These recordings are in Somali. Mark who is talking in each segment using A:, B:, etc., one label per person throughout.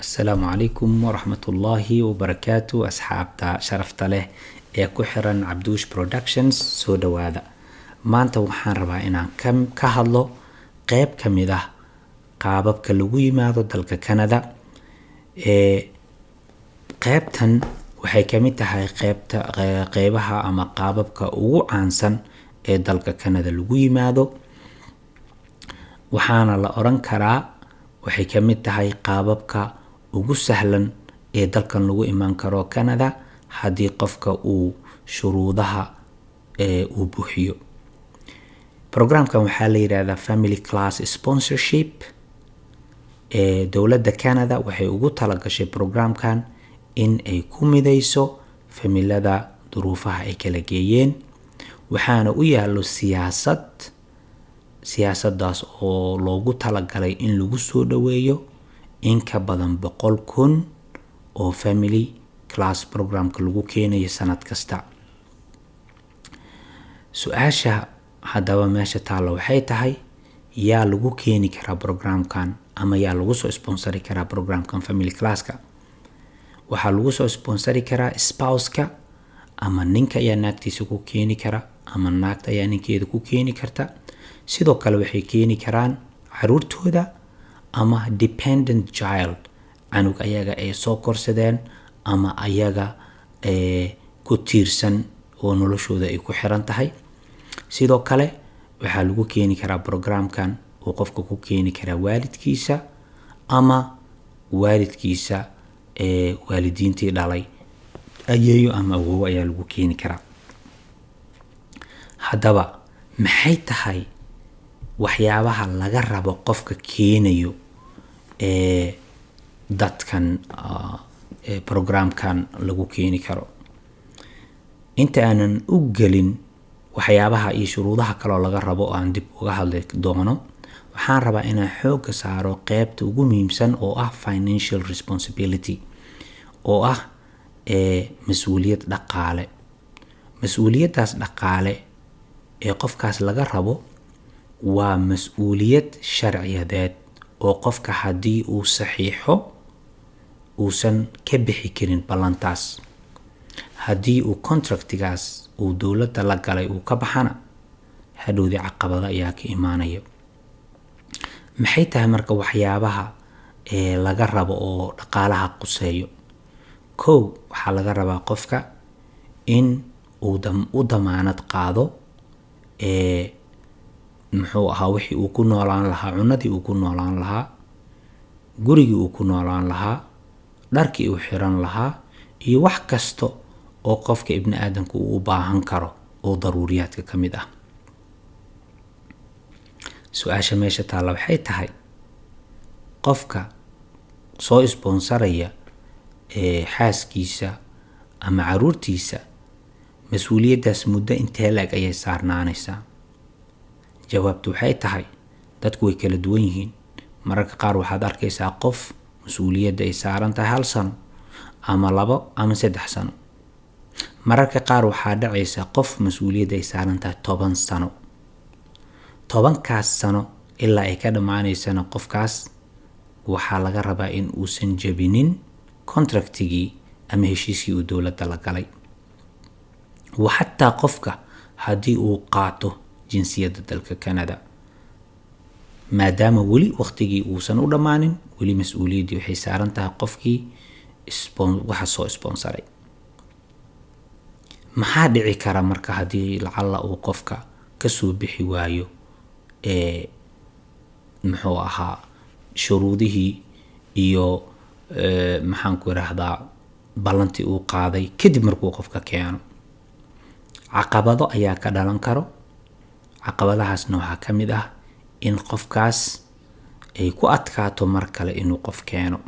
A: السلام عليكم ورحمة الله وبركاته أصحابتا شرفتا له ee ku xiran Cabduush Productions soo dhawaada. Maanta waxaan rabaa inaan ka hadlo qayb ka mid ah qaababka lagu yimaado dalka Canada. Qaybtan waxay ka mid tahay qaybaha ama qaababka ugu caansan ee dalka Canada lagu yimaado. Waxaana la oran karaa waxay ka mid tahay qaababka ugu sahlan ee dalkan lagu iman karo Canada haddii qofka uu shuruudaha uu buuxiyo. Programkan waxaa la yiraahdaa Family Class Sponsorship. Dowladda Canada waxay ugu talagashay programkan in ay ku mideyso familada duruufaha ay kala geeyeen. Waxaana u yaalo siyaasadaas oo loogu talagalay in lagu soo dhaweeyo in ka badan 100,000 oo family class programka lagu keenayo sanad kasta. Su'aasha haddaba meesha taalo waxay tahay yaa lagu keeni karaa programkan ama yaa lagu soo sponsori karaa programkan family classka. Waxaa lagu soo sponsori karaa spouse-ka ama ninka ayaa naagtiisa ku keeni kara ama naagta ayaa ninkeeda ku keeni karta. Sidoo kale waxay keeni karaan caruurtooda ama dependent child, canug ayaga ay soo korsadeen ama ayaga ku tiirsan oo noloshooda ay ku xiran tahay. Sidoo kale waxaa lagu keeni karaa programkan oo qofka ku keeni kara waalidkiisa ama waalidkiisa waalidiintii dhalay ayeeyo ama awoow ayaa lagu keeni karaa. Haddaba maxay tahay waxyaabaha laga rabo qofka keenayo dadkan programkan lagu keeni karo? Inta aanan u gelin waxyaabaha iyo shuruudaha kale oo laga rabo aan dib uga hadli doono, waxaan rabaa inaan xoogga saaro qaybta ugu muhiimsan oo ah financial responsibility, oo ah mas'uuliyad dhaqaale. Mas'uuliyadaas dhaqaale ee qofkaas laga rabo waa mas'uuliyad sharciyadeed oo qofka haddii uu saxiixo uusan ka bixi karin ballantaas. Haddii uu contractigaas uu dowladda la galay uu ka baxana hadhowdii caqabada ayaa ka imaanaya. Maxay tahay marka waxyaabaha laga rabo oo dhaqaalaha quseeyo? Kow, waxaa laga rabaa qofka in uu u damaanad qaado muxuu ahaa wixii uu ku noolaan lahaa, cunadii uu ku noolaan lahaa, gurigii uu ku noolaan lahaa, dharkii uu xiran lahaa iyo wax kasta oo qofka ibni aadamku uu u baahan karo oo daruuriyaadka ka mid ah. Su'aasha meesha taala waxay tahay qofka soo sponsoraya xaaskiisa ama caruurtiisa mas'uuliyadaas muddo intee le'eg ayay saarnaanaysaa? Jawaabtu waxay tahay dadku way kala duwan yihiin. Mararka qaar waxaad arkaysaa qof mas'uuliyadda ay saaran tahay 1 sano ama 2 ama 3 sano. Mararka qaar waxaa dhacaysa qof mas'uuliyadda ay saaran tahay 10 sano. 10kaas sano ilaa ay ka dhamaanaysana qofkaas waxaa laga rabaa in uusan jabinin contractigii ama heshiiskii uu dowladda la galay. Xataa qofka haddii uu qaato jinsiyadda dalka Canada, maadaama weli waqtigii uusan u dhamaanin, weli mas'uuliyaddii waxay saaran tahay qofkii waxa soo sponsoray. Maxaa dhici kara marka haddii lacalla uu qofka ka soo bixi waayo muxuu ahaa shuruudihii iyo maxaan ku yiraahdaa ballantii uu qaaday kadib markuu qofka keeno? Caqabado ayaa ka dhalan karo. Caqabadahaasna waxaa ka mid ah in qofkaas ay ku adkaato mar kale inuu qof keeno.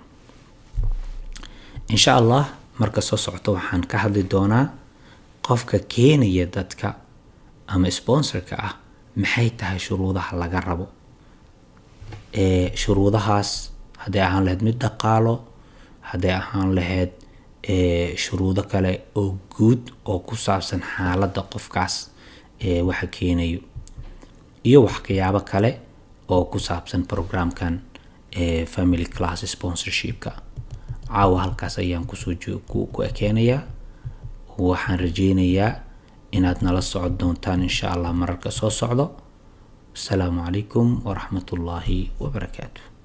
A: Insha Allah marka soo socota waxaan ka hadli doonaa qofka keenaya dadka ama sponsorka ah maxay tahay shuruudaha laga rabo. Shuruudahaas hadday ahaan lahayd mid dhaqaalo, hadday ahaan lahayd shuruudo kale oo guud oo ku saabsan xaaladda qofkaas waxa keenayo iyo waxyaabo kale oo ku saabsan programkan family class sponsorship-ka. caawa halkaas ayaan ku ekeenayaa. waxaan rajeynayaa inaad nala socon doontaan insha Allah mararka soo socdo. Assalaamu calaykum waraxmatullaahi wabarakaatuh.